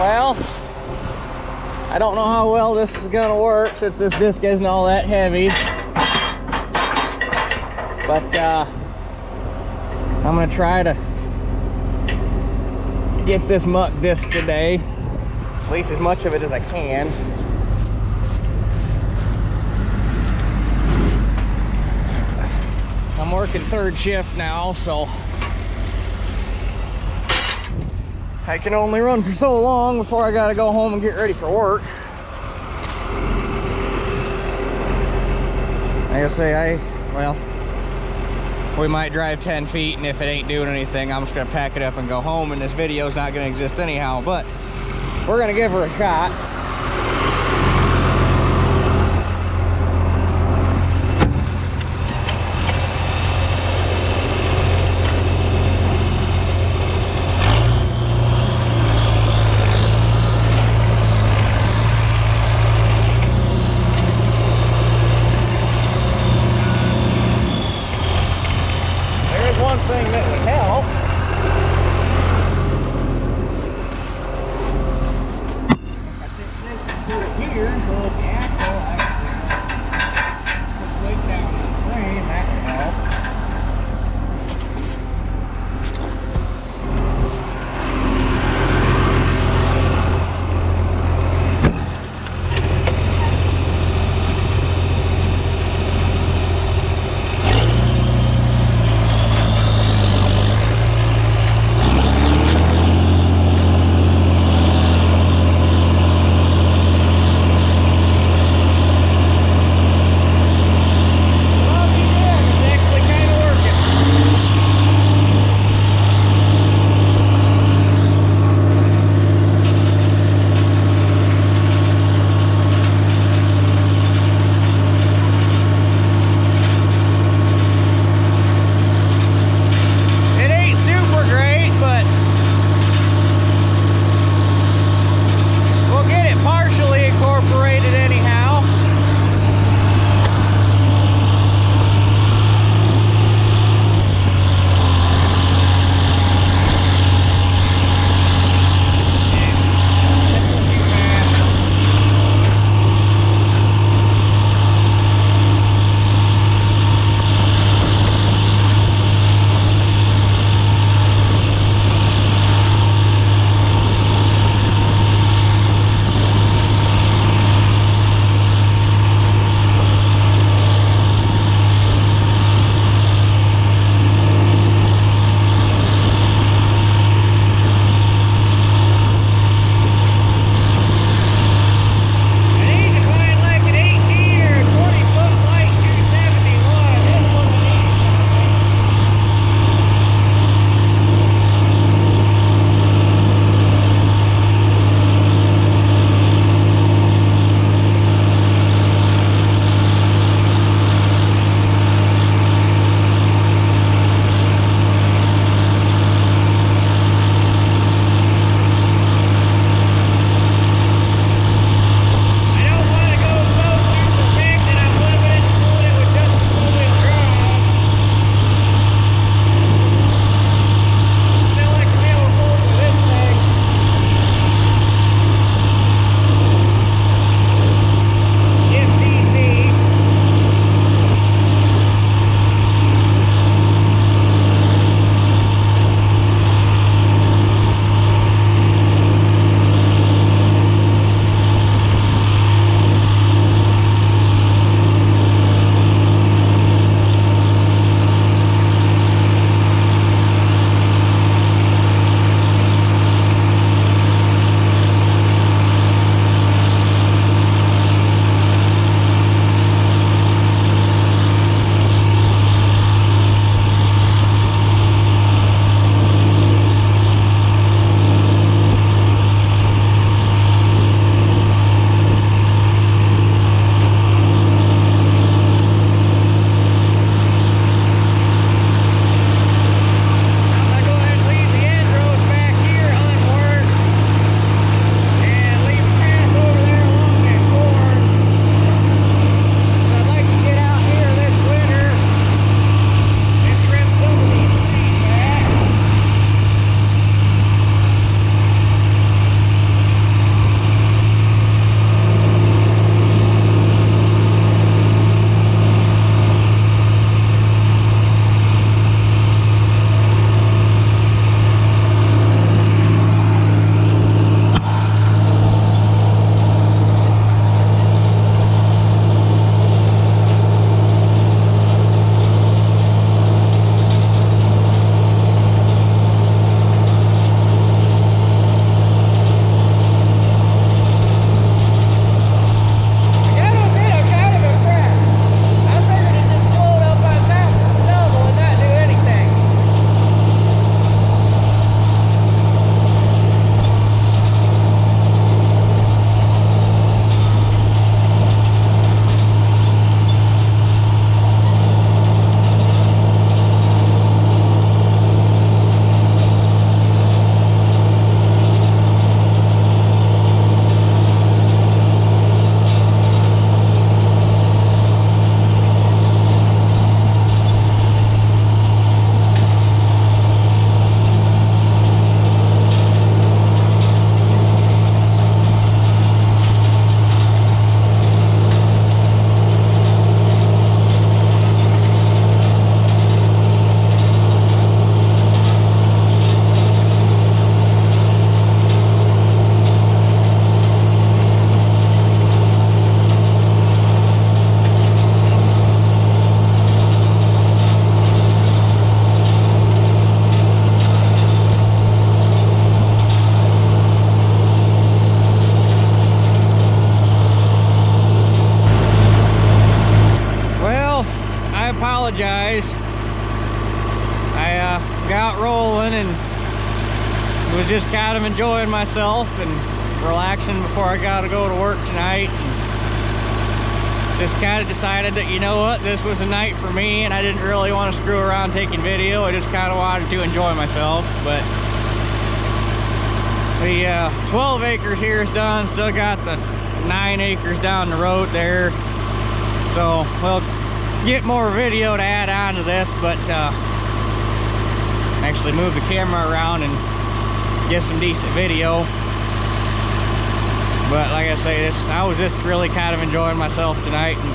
Well, I don't know how well this is gonna work since this disc isn't all that heavy. But I'm gonna try to get this muck disc today, at least as much of it as I can. I'm working third shift now, so I can only run for so long before I gotta go home and get ready for work. Like I say, well, we might drive 10 feet, and if it ain't doing anything, I'm just gonna pack it up and go home, and this video's not gonna exist anyhow, but we're gonna give her a shot. One thing that would help apologize. I got rolling and was just kind of enjoying myself and relaxing before I got to go to work tonight. And just kind of decided that, you know what, this was a night for me, and I didn't really want to screw around taking video. I just kind of wanted to enjoy myself. But the 12 acres here is done. Still got the 9 acres down the road there. So we'll get more video to add on to this, but actually move the camera around and get some decent video. But like I say, I was just really kind of enjoying myself tonight. And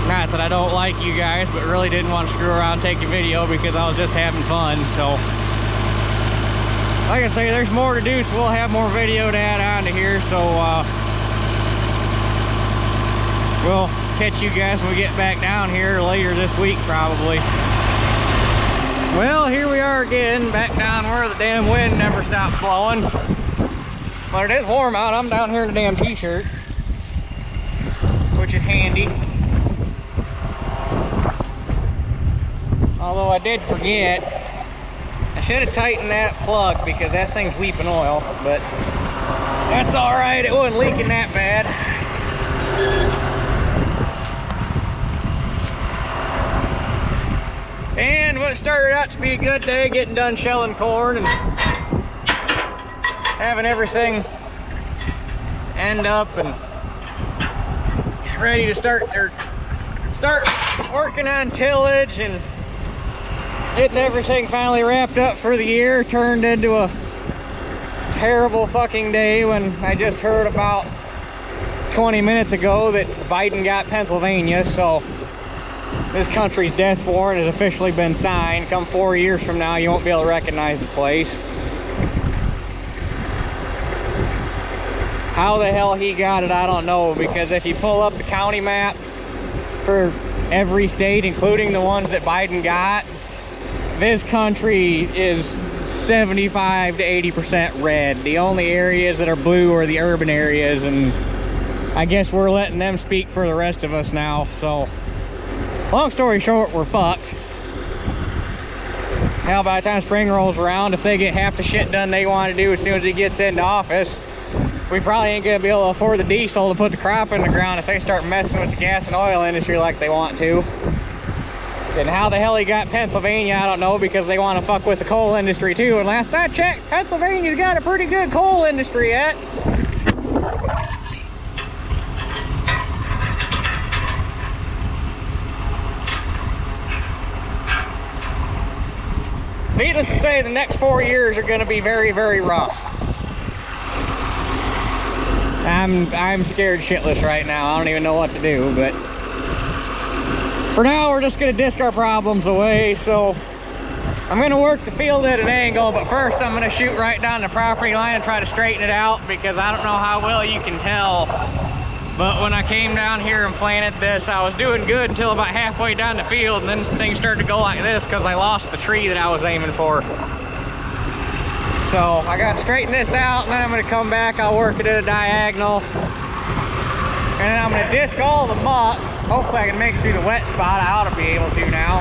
not that I don't like you guys, but really didn't want to screw around taking video because I was just having fun. So like I say, there's more to do, so we'll have more video to add on to here. So we'll catch you guys when we get back down here later this week probably. Well, here we are again, back down where the damn wind never stops blowing. But it is warm out. I'm down here in a damn t-shirt, which is handy. Although I did forget, I should have tightened that plug because that thing's weeping oil, but that's all right. It wasn't leaking that bad. And what started out to be a good day, getting done shelling corn and having everything end up and ready to start working on tillage and getting everything finally wrapped up for the year, turned into a terrible fucking day when I just heard about 20 minutes ago that Biden got Pennsylvania. So this country's death warrant has officially been signed. Come 4 years from now, you won't be able to recognize the place. How the hell he got it, I don't know, because if you pull up the county map for every state, including the ones that Biden got, this country is 75 to 80% red. The only areas that are blue are the urban areas, and I guess we're letting them speak for the rest of us now. So long story short, we're fucked. Hell, by the time spring rolls around, if they get half the shit done they want to do as soon as he gets into office, we probably ain't gonna be able to afford the diesel to put the crop in the ground if they start messing with the gas and oil industry like they want to. And how the hell he got Pennsylvania, I don't know, because they want to fuck with the coal industry too. And last I checked, Pennsylvania's got a pretty good coal industry yet. Needless to say, the next 4 years are going to be very, very rough. I'm scared shitless right now. I don't even know what to do, but for now we're just going to disc our problems away. So I'm going to work the field at an angle, but first I'm going to shoot right down the property line and try to straighten it out, because I don't know how well you can tell, but when I came down here and planted this, I was doing good until about halfway down the field, and then things started to go like this because I lost the tree that I was aiming for. So I got to straighten this out, and then I'm going to come back. I'll work it at a diagonal, and then I'm going to disc all the muck. Hopefully I can make it through the wet spot. I ought to be able to now.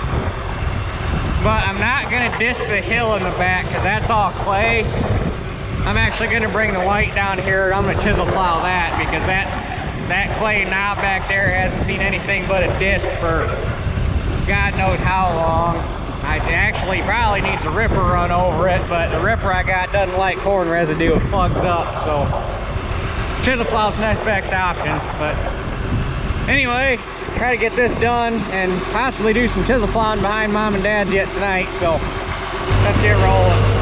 But I'm not going to disc the hill in the back because that's all clay. I'm actually going to bring the white down here. I'm going to chisel plow that, because that clay knob back there hasn't seen anything but a disc for God knows how long. I actually probably needs a ripper run over it, but the ripper I got doesn't like corn residue. It plugs up, so chisel plow's the next best option. But anyway, try to get this done and possibly do some chisel plowing behind Mom and Dad's yet tonight. So let's get rolling.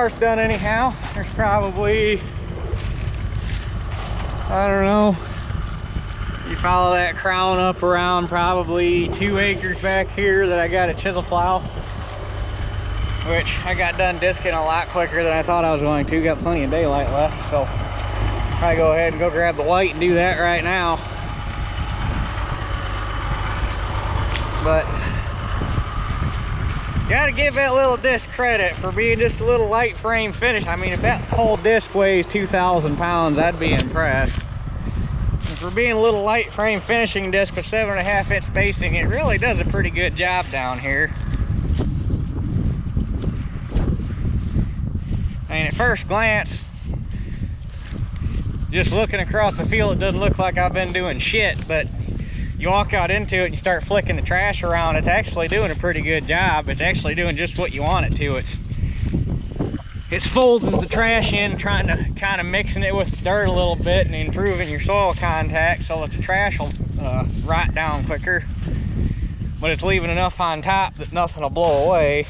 part's done anyhow. There's probably, I don't know, you follow that crown up around probably 2 acres back here that I got a chisel plow, which I got done disking a lot quicker than I thought I was going to. Got plenty of daylight left, so I go ahead and go grab the white and do that right now. But gotta give that little disc credit for being just a little light frame finish. I mean, if that whole disc weighs 2,000 pounds, I'd be impressed. And for being a little light frame finishing disc with 7.5 inch spacing, it really does a pretty good job down here. I mean, at first glance, just looking across the field, it doesn't look like I've been doing shit, but you walk out into it and you start flicking the trash around, it's actually doing a pretty good job. It's actually doing just what you want it to. It's folding the trash in, trying to kind of mixing it with the dirt a little bit and improving your soil contact so that the trash will rot down quicker. But it's leaving enough on top that nothing will blow away.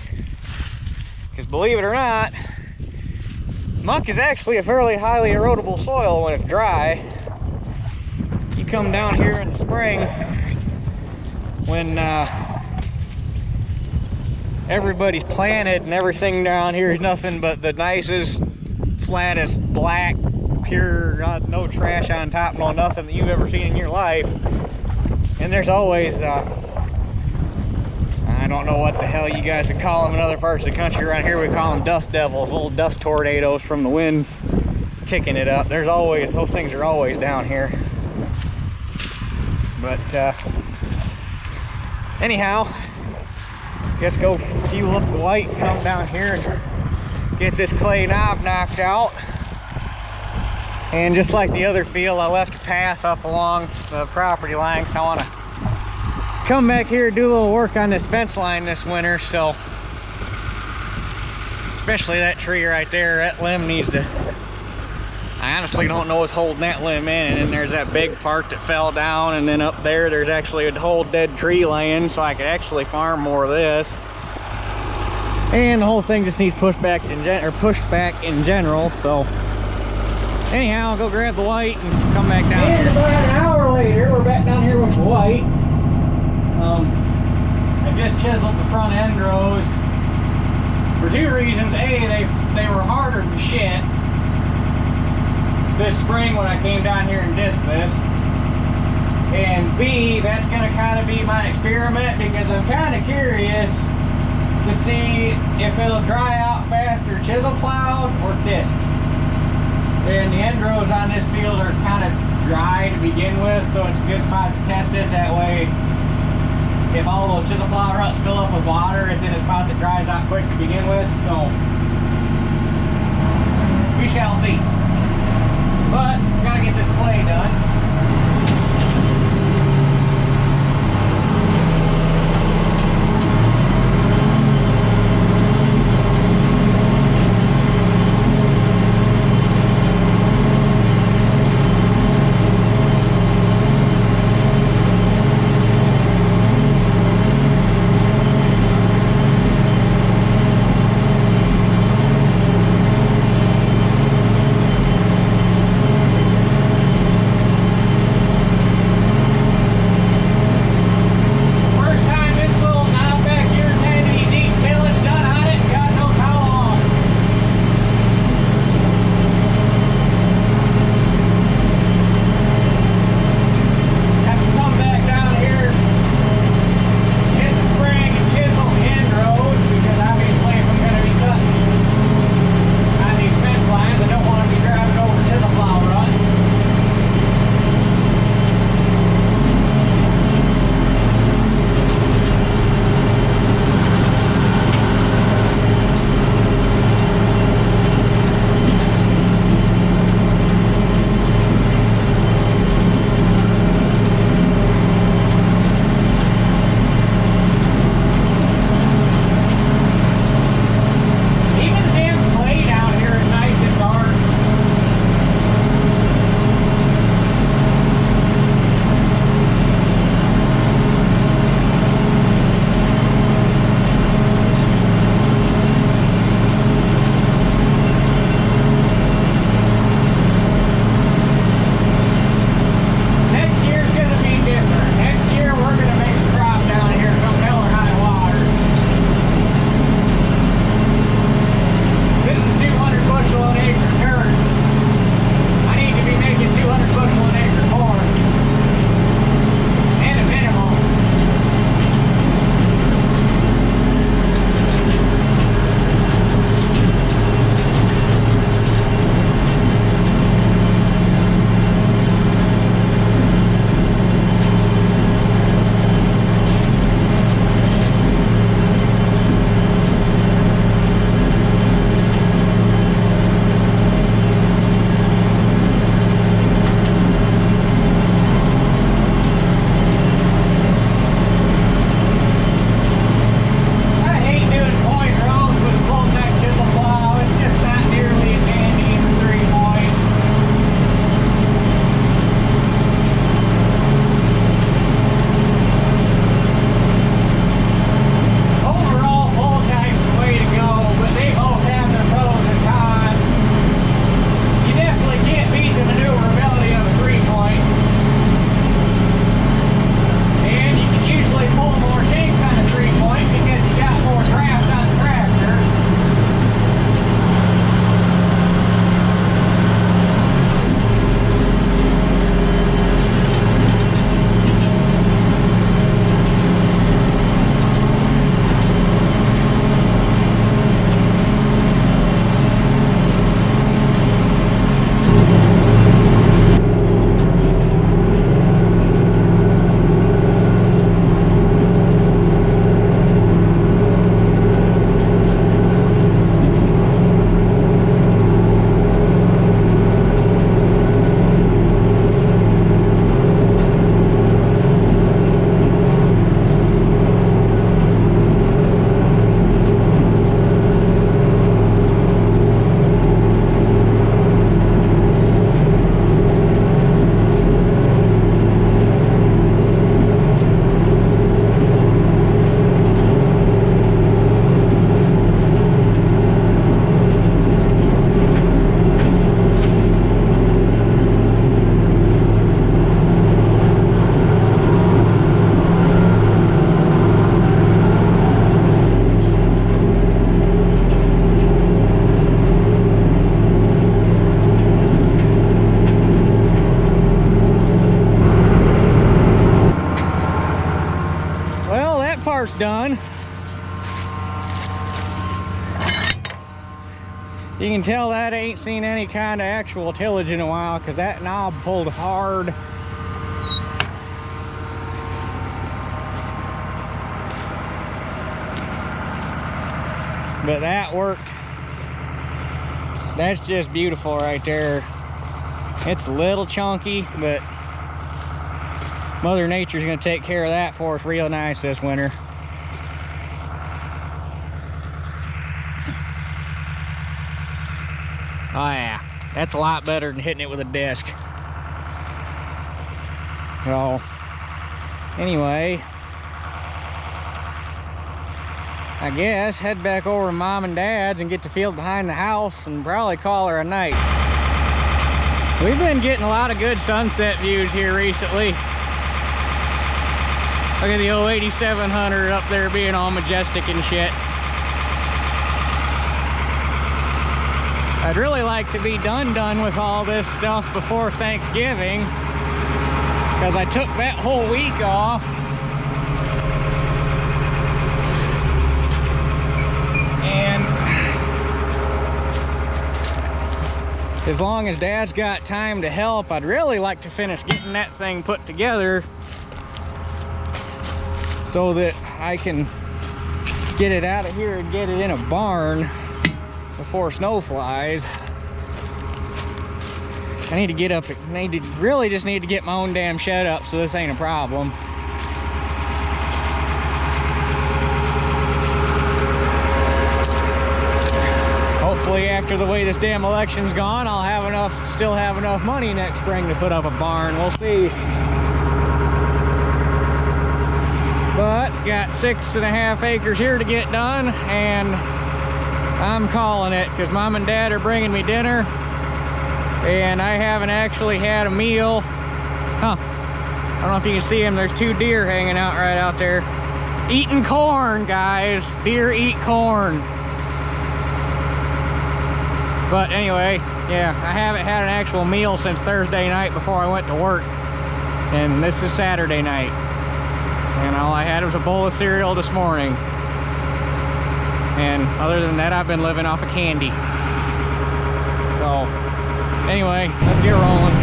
Because believe it or not, muck is actually a fairly highly erodible soil when it's dry. You come down here in the spring when everybody's planted and everything down here is nothing but the nicest, flattest, black, pure, no trash on top, no nothing that you've ever seen in your life. And there's always, I don't know what the hell you guys would call them in other parts of the country. Around here we call them dust devils, little dust tornadoes from the wind kicking it up. There's always, those things are always down here. But anyhow, just go fuel up the white, come down here and get this clay knob knocked out. And just like the other field, I left a path up along the property line, so I want to come back here and do a little work on this fence line this winter. So especially that tree right there, that limb needs to, I honestly don't know what's holding that limb in. And then there's that big part that fell down, and then up there there's actually a whole dead tree laying, so I could actually farm more of this. And the whole thing just needs pushed back in general. So anyhow, I'll go grab the white and come back down here. About an hour later, we're back down here with the white. I just chiseled the front end rows for 2 reasons. A, they were harder than shit this spring when I came down here and disked this. And B, that's going to kind of be my experiment, because I'm kind of curious to see if it'll dry out faster chisel plowed or disked. And the end rows on this field are kind of dry to begin with, so it's a good spot to test it. That way, if all those chisel plow ruts fill up with water, it's in a spot that dries out quick to begin with. So we shall see. But gotta get this clay done. done. You can tell that ain't seen any kind of actual tillage in a while because that knob pulled hard. But that worked. That's just beautiful right there. It's a little chunky, but Mother Nature's gonna take care of that for us real nice this winter. Oh yeah, that's a lot better than hitting it with a disc. So, anyway, I guess head back over to Mom and Dad's and get the field behind the house and probably call her a night. We've been getting a lot of good sunset views here recently. Look at the old 8700 up there being all majestic and shit. I'd really like to be done with all this stuff before Thanksgiving, because I took that whole week off. And as long as Dad's got time to help, I'd really like to finish getting that thing put together so that I can get it out of here and get it in a barn before snow flies. I need to get up, really just need to get my own damn shed up so this ain't a problem. Hopefully after the way this damn election's gone, I'll have still have enough money next spring to put up a barn. We'll see. But got 6.5 acres here to get done, and I'm calling it because Mom and Dad are bringing me dinner, and I haven't actually had a meal. I don't know if you can see them. There's 2 deer hanging out right out there. Eating corn, guys. Deer eat corn. But anyway, yeah, I haven't had an actual meal since Thursday night before I went to work. And this is Saturday night. And all I had was a bowl of cereal this morning. And other than that, I've been living off of candy. So, anyway, let's get rolling.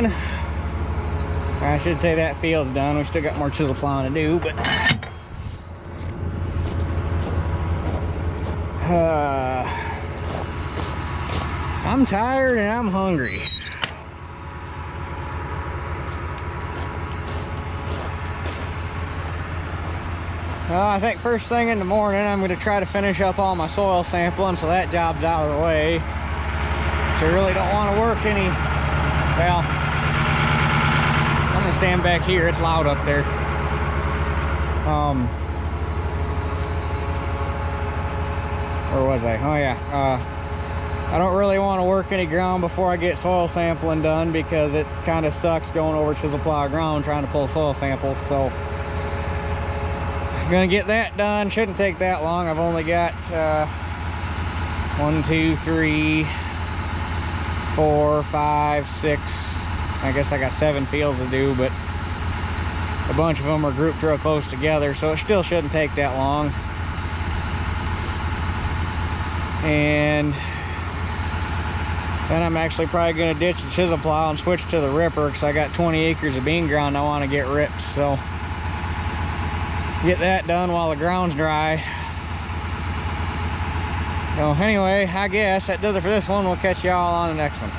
done. I should say that field's done. We still got more chisel plowing to do, but I'm tired and I'm hungry. I think first thing in the morning I'm going to try to finish up all my soil sampling so that job's out of the way. So I really don't want to work any, well, I'm going to stand back here, it's loud up there. Where was I? Oh yeah, I don't really want to work any ground before I get soil sampling done because it kind of sucks going over chisel plow ground trying to pull soil samples. So I'm gonna get that done. Shouldn't take that long. I've only got 1, 2, 3, 4, 5, 6. I guess I got 7 fields to do, but a bunch of them are grouped real close together, so it still shouldn't take that long. And then I'm actually probably going to ditch the chisel plow and switch to the ripper because I got 20 acres of bean ground I want to get ripped. So get that done while the ground's dry. So anyway, I guess that does it for this one. We'll catch y'all on the next one.